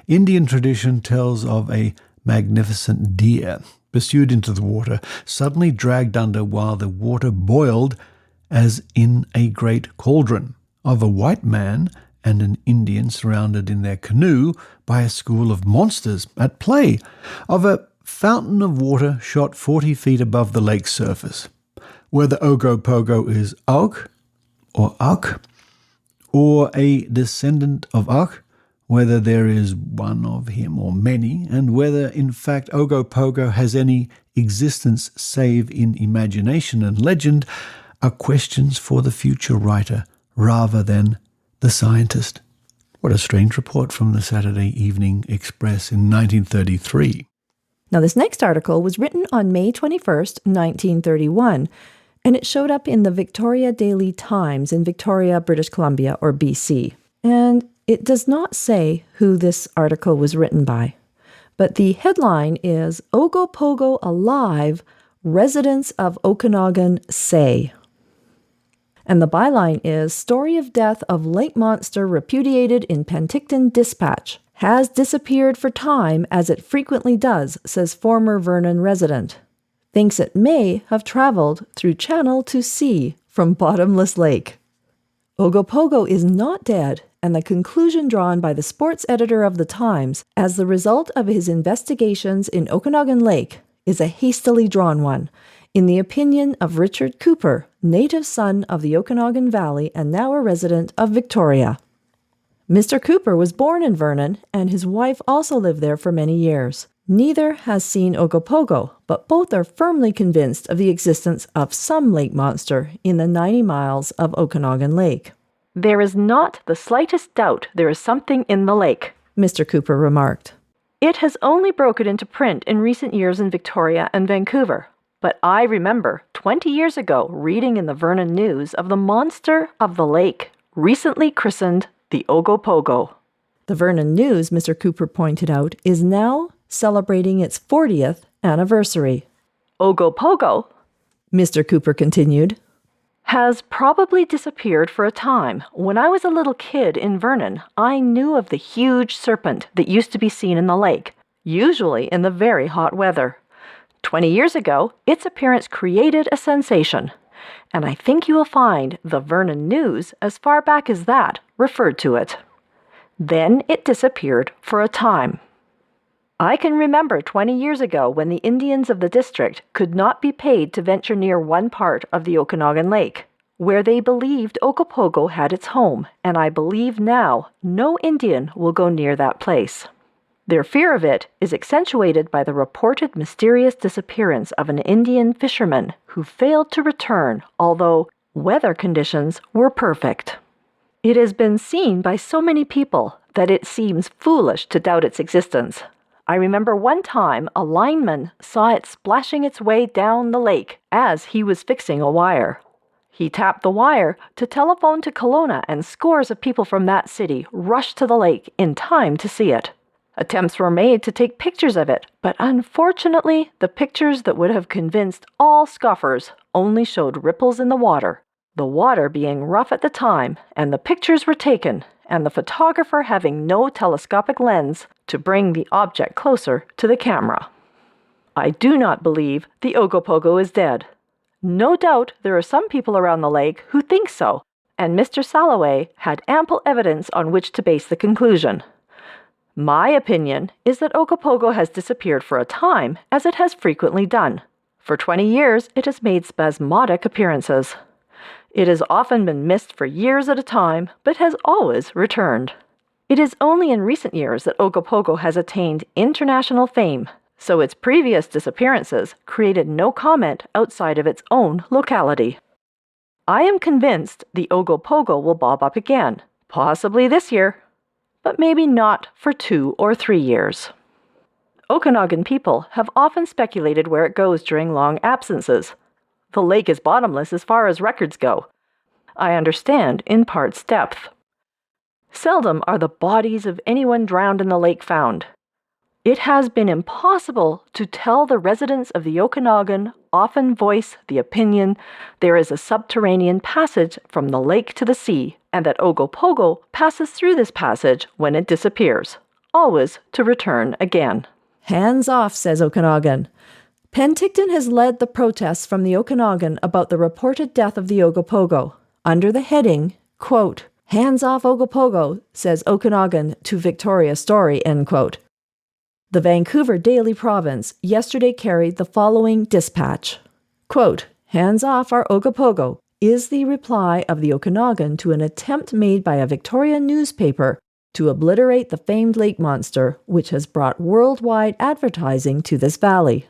Speaker 2: Indian tradition tells of a magnificent deer pursued into the water, suddenly dragged under while the water boiled as in a great cauldron, of a white man and an Indian surrounded in their canoe by a school of monsters at play, of a fountain of water shot 40 feet above the lake's surface. Whether Ogopogo is Uk, or a descendant of Uk, whether there is one of him or many, and whether in fact Ogopogo has any existence save in imagination and legend, are questions for the future writer rather than the scientist. What a strange report from the Saturday Evening Express in 1933.
Speaker 3: Now, this next article was written on May 21st, 1931, and it showed up in the Victoria Daily Times in Victoria, British Columbia, or BC. And it does not say who this article was written by, but the headline is Ogopogo Alive, Residents of Okanagan Say. And the byline is Story of Death of Lake Monster Repudiated in Penticton Dispatch. Has disappeared for time as it frequently does, says former Vernon resident. Thinks it may have traveled through channel to sea from bottomless lake. Ogopogo is not dead, and the conclusion drawn by the sports editor of the Times as the result of his investigations in Okanagan Lake is a hastily drawn one, in the opinion of Richard Cooper, native son of the Okanagan Valley and now a resident of Victoria. Mr. Cooper was born in Vernon, and his wife also lived there for many years. Neither has seen Ogopogo, but both are firmly convinced of the existence of some lake monster in the 90 miles of Okanagan Lake. There is not the slightest doubt there is something in the lake, Mr. Cooper remarked. It has only broken into print in recent years in Victoria and Vancouver, but I remember 20 years ago reading in the Vernon News of the monster of the lake, recently christened the Ogopogo. The Vernon News, Mr. Cooper pointed out, is now celebrating its 40th anniversary. Ogopogo, Mr. Cooper continued, has probably disappeared for a time. When I was a little kid in Vernon, I knew of the huge serpent that used to be seen in the lake, usually in the very hot weather. 20 years ago, its appearance created a sensation, and I think you will find the Vernon News, as far back as that, referred to it. Then it disappeared for a time. I can remember 20 years ago when the Indians of the district could not be paid to venture near one part of the Okanagan Lake, where they believed Ogopogo had its home, and I believe now no Indian will go near that place. Their fear of it is accentuated by the reported mysterious disappearance of an Indian fisherman who failed to return, although weather conditions were perfect. It has been seen by so many people that it seems foolish to doubt its existence. I remember one time a lineman saw it splashing its way down the lake as he was fixing a wire. He tapped the wire to telephone to Kelowna, and scores of people from that city rushed to the lake in time to see it. Attempts were made to take pictures of it, but unfortunately, the pictures that would have convinced all scoffers only showed ripples in the water being rough at the time, and the pictures were taken, and the photographer having no telescopic lens to bring the object closer to the camera. I do not believe the Ogopogo is dead. No doubt there are some people around the lake who think so, and Mr. Salloway had ample evidence on which to base the conclusion. My opinion is that Ogopogo has disappeared for a time, as it has frequently done. For 20 years, it has made spasmodic appearances. It has often been missed for years at a time, but has always returned. It is only in recent years that Ogopogo has attained international fame, so its previous disappearances created no comment outside of its own locality. I am convinced the Ogopogo will bob up again, possibly this year, but maybe not for 2 or 3 years. Okanagan people have often speculated where it goes during long absences. The lake is bottomless as far as records go. I understand in part's depth. Seldom are the bodies of anyone drowned in the lake found. It has been impossible to tell. The residents of the Okanagan often voice the opinion there is a subterranean passage from the lake to the sea, and that Ogopogo passes through this passage when it disappears, always to return again. Hands off, says Okanagan. Penticton has led the protests from the Okanagan about the reported death of the Ogopogo, under the heading, quote, "Hands off Ogopogo," says Okanagan to Victoria Story, end quote. The Vancouver Daily Province yesterday carried the following dispatch. Quote, "Hands off our Ogopogo," is the reply of the Okanagan to an attempt made by a Victorian newspaper to obliterate the famed lake monster, which has brought worldwide advertising to this valley.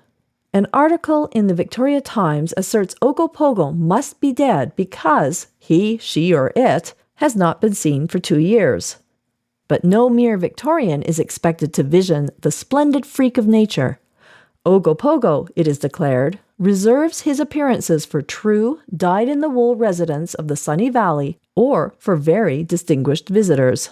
Speaker 3: An article in the Victoria Times asserts Ogopogo must be dead because he, she, or it has not been seen for 2 years. But no mere Victorian is expected to vision the splendid freak of nature. Ogopogo, it is declared, reserves his appearances for true, dyed-in-the-wool residents of the Sunny Valley or for very distinguished visitors.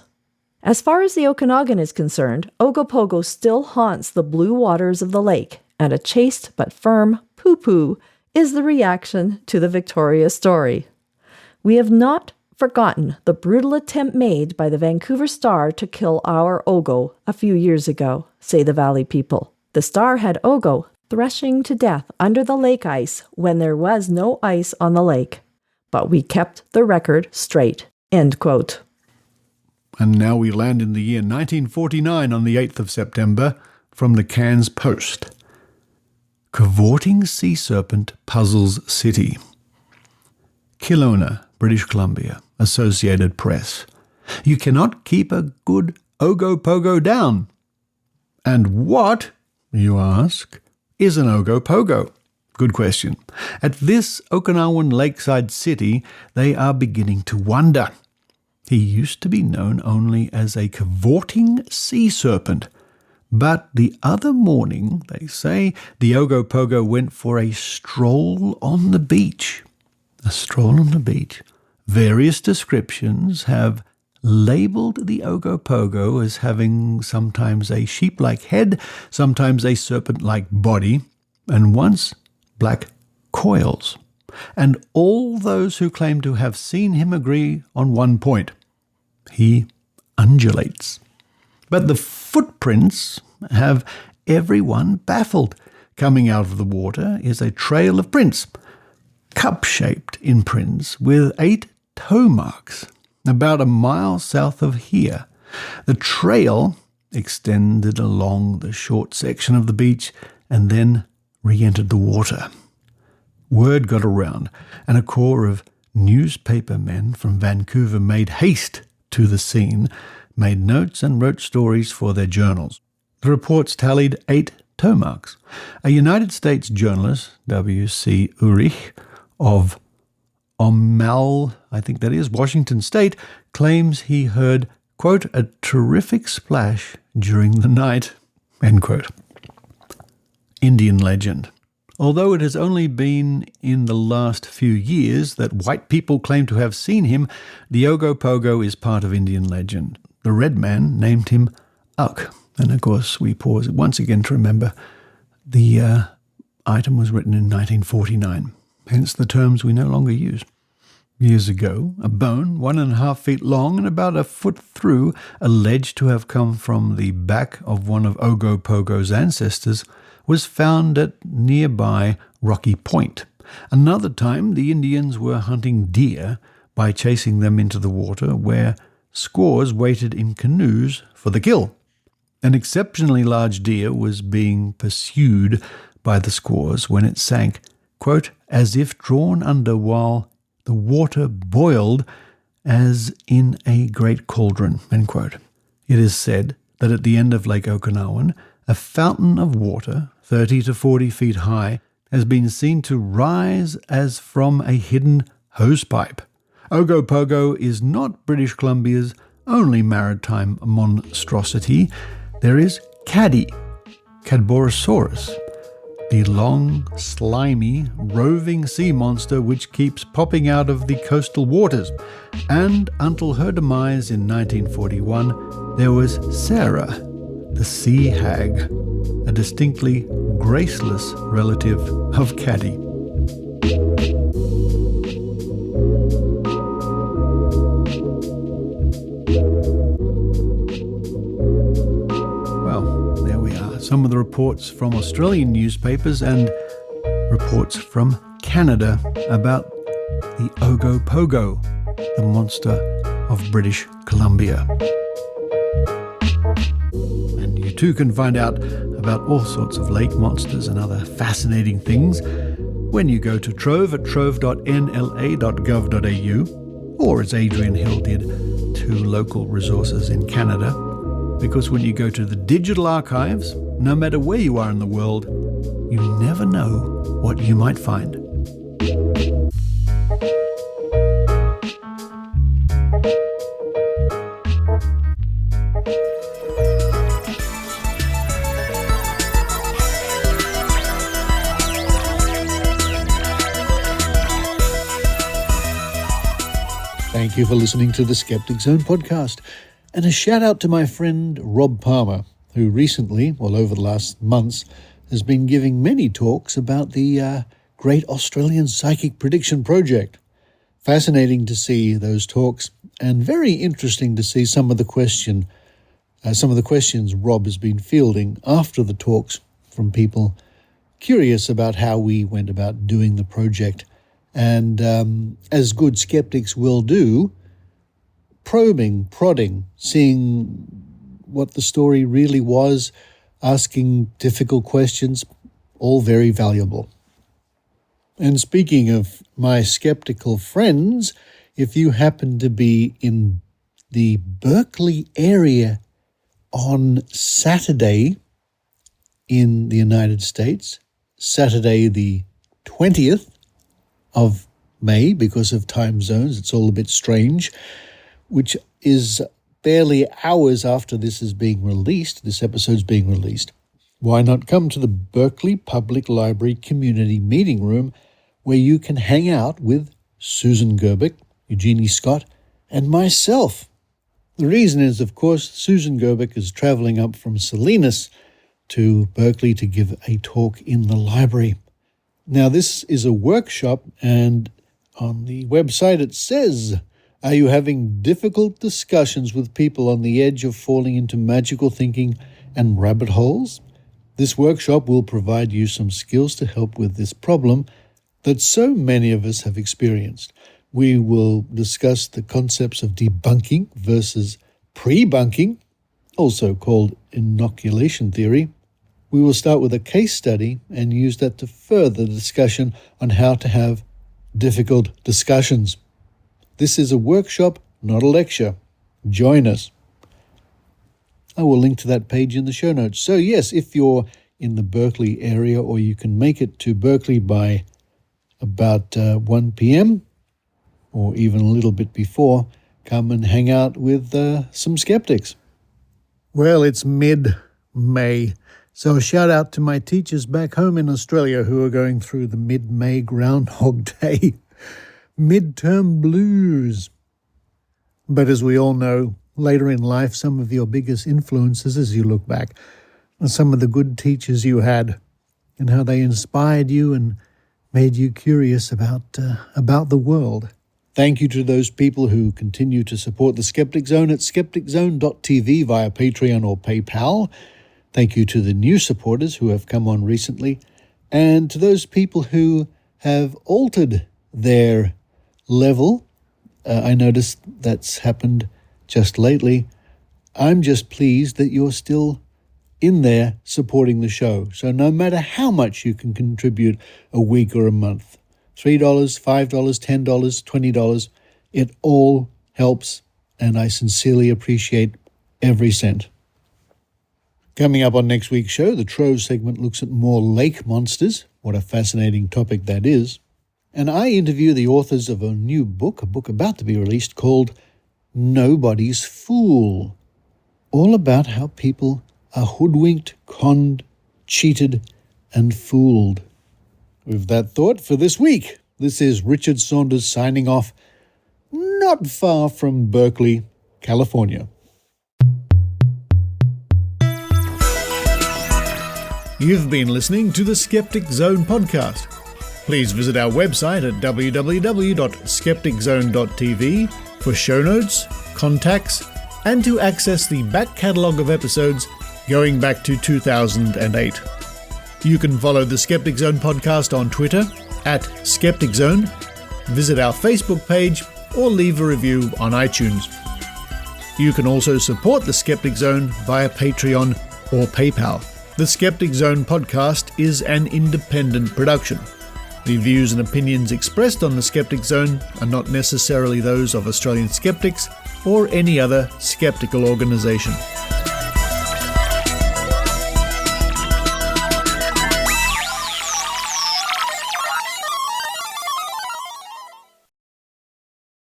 Speaker 3: As far as the Okanagan is concerned, Ogopogo still haunts the blue waters of the lake, and a chaste but firm poo-poo is the reaction to the Victoria Story. We have not forgotten the brutal attempt made by the Vancouver Star to kill our Ogo a few years ago, say the Valley people. The Star had Ogo threshing to death under the lake ice when there was no ice on the lake. But we kept the record straight, end quote.
Speaker 2: And now we land in the year 1949 on the 8th of September from the Cairns Post. Cavorting sea serpent puzzles city. Kelowna, British Columbia, Associated Press. You cannot keep a good Ogopogo down. And what, you ask, is an Ogopogo? Good question. At this Okinawan lakeside city, they are beginning to wonder. He used to be known only as a cavorting sea serpent. But the other morning, they say, the Ogopogo went for a stroll on the beach. A stroll on the beach. Various descriptions have labelled the Ogopogo as having sometimes a sheep-like head, sometimes a serpent-like body, and once black coils. And all those who claim to have seen him agree on one point. He undulates. But the footprints have everyone baffled. Coming out of the water is a trail of prints, cup-shaped imprints with 8 toe marks, about a mile south of here. The trail extended along the short section of the beach and then re-entered the water. Word got around, and a corps of newspaper men from Vancouver made haste to the scene, made notes and wrote stories for their journals. The reports tallied 8 toe marks. A United States journalist, W.C. Urich, of Omal, I think that is, Washington State, claims he heard, quote, a terrific splash during the night, end quote. Indian legend. Although it has only been in the last few years that white people claim to have seen him, the Ogopogo is part of Indian legend. The red man named him Uk. And of course, we pause once again to remember the item was written in 1949. Hence the terms we no longer use. Years ago, a bone 1.5 feet long and about a foot through, alleged to have come from the back of one of Ogopogo's ancestors, was found at nearby Rocky Point. Another time, the Indians were hunting deer by chasing them into the water, where squaws waited in canoes for the kill. An exceptionally large deer was being pursued by the squaws when it sank, quote, as if drawn under while the water boiled as in a great cauldron, end quote. It is said that at the end of Lake Okinawan, a fountain of water, 30 to 40 feet high, has been seen to rise as from a hidden hosepipe. Ogopogo is not British Columbia's only maritime monstrosity. There is Caddy, Cadborosaurus, the long, slimy, roving sea monster which keeps popping out of the coastal waters. And until her demise in 1941, there was Sarah, the sea hag, a distinctly graceless relative of Caddy. Some of the reports from Australian newspapers and reports from Canada about the Ogopogo, the monster of British Columbia. And you too can find out about all sorts of lake monsters and other fascinating things when you go to Trove at trove.nla.gov.au, or as Adrienne Hill did, to local resources in Canada. Because when you go to the digital archives, no matter where you are in the world, you never know what you might find. Thank you for listening to the Skeptic Zone podcast. And a shout out to my friend Rob Palmer, who recently, over the last months, has been giving many talks about the Great Australian Psychic Prediction Project. Fascinating to see those talks, and very interesting to see some of the questions Rob has been fielding after the talks from people curious about how we went about doing the project. And as good skeptics will do, probing, prodding, seeing what the story really was, asking difficult questions, all very valuable. And speaking of my skeptical friends, if you happen to be in the Berkeley area on Saturday in the United States, Saturday the 20th of May, because of time zones, it's all a bit strange, which is barely hours after this episode's being released, why not come to the Berkeley Public Library Community Meeting Room, where you can hang out with Susan Gerbic, Eugenie Scott, and myself. The reason is, of course, Susan Gerbic is travelling up from Salinas to Berkeley to give a talk in the library. Now, this is a workshop, and on the website it says, are you having difficult discussions with people on the edge of falling into magical thinking and rabbit holes? This workshop will provide you some skills to help with this problem that so many of us have experienced. We will discuss the concepts of debunking versus pre-bunking, also called inoculation theory. We will start with a case study and use that to further the discussion on how to have difficult discussions. This is a workshop, not a lecture. Join us. I will link to that page in the show notes. So yes, if you're in the Berkeley area, or you can make it to Berkeley by about 1 p.m. or even a little bit before, come and hang out with some skeptics. Well, it's mid-May, so a shout out to my teachers back home in Australia who are going through the mid-May Groundhog Day midterm blues. But as we all know, later in life, some of your biggest influences as you look back are some of the good teachers you had and how they inspired you and made you curious about the world. Thank you to those people who continue to support the Skeptic Zone at skepticzone.tv via Patreon or PayPal. Thank you to the new supporters who have come on recently, and to those people who have altered their level. I noticed that's happened just lately. I'm just pleased that you're still in there supporting the show. So no matter how much you can contribute a week or a month, $3, $5, $10, $20, it all helps, and I sincerely appreciate every cent. Coming up on next week's show, the Trove segment looks at more lake monsters. What a fascinating topic that is. And I interview the authors of a new book, a book about to be released called Nobody's Fool, all about how people are hoodwinked, conned, cheated and fooled. With that thought for this week, this is Richard Saunders signing off, not far from Berkeley, California. You've been listening to the Skeptic Zone podcast. Please visit our website at www.skepticzone.tv for show notes, contacts, and to access the back catalogue of episodes going back to 2008. You can follow the Skeptic Zone podcast on Twitter at Skeptic Zone, visit our Facebook page, or leave a review on iTunes. You can also support the Skeptic Zone via Patreon or PayPal. The Skeptic Zone podcast is an independent production. The views and opinions expressed on the Skeptic Zone are not necessarily those of Australian skeptics or any other skeptical organisation.